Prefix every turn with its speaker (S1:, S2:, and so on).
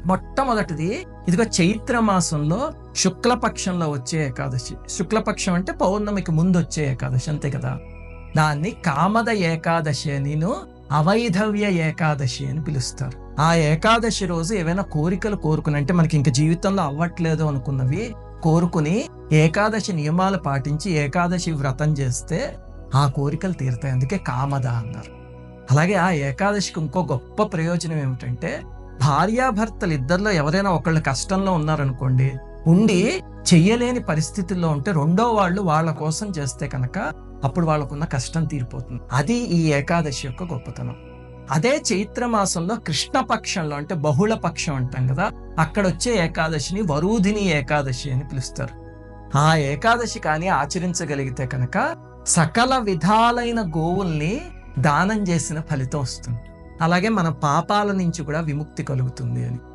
S1: మొట్టమొదటిది ఇదిగో చైత్ర మాసంలో శుక్లపక్షంలో వచ్చే ఏకాదశి. శుక్లపక్షం అంటే పౌర్ణమికి ముందు వచ్చే ఏకాదశి, అంతే కదా. దాన్ని కామద ఏకాదశి అనిను అవైధవ్య ఏకాదశి అని పిలుస్తారు. ఆ ఏకాదశి రోజు ఏవైనా కోరికలు కోరుకుని, అంటే మనకి ఇంక జీవితంలో అవ్వట్లేదు అనుకున్నవి కోరుకుని ఏకాదశి నియమాలు పాటించి ఏకాదశి వ్రతం చేస్తే ఆ కోరికలు తీరుతాయి. అందుకే కామద అన్నారు. అలాగే ఆ ఏకాదశికి ఇంకో గొప్ప ప్రయోజనం ఏమిటంటే, భార్యాభర్తలు ఇద్దరిలో ఎవరైనా ఒకళ్ళు కష్టంలో ఉన్నారనుకోండి, ఉండి చెయ్యలేని పరిస్థితుల్లో ఉంటే రెండో వాళ్ళు వాళ్ళ కోసం చేస్తే కనుక అప్పుడు వాళ్ళకున్న కష్టం తీరిపోతుంది. అది ఈ ఏకాదశి యొక్క గొప్పతనం. అదే చైత్ర మాసంలో కృష్ణపక్షంలో, అంటే బహుళ పక్షం అంటాం కదా, అక్కడ వచ్చే ఏకాదశిని వరూధిని ఏకాదశి అని పిలుస్తారు. ఆ ఏకాదశి కానీ ఆచరించగలిగితే కనుక సకల విధాలైన గోవుల్ని దానం చేసిన ఫలితం వస్తుంది. అలాగే మన పాపాల నుంచి కూడా విముక్తి కలుగుతుంది అని.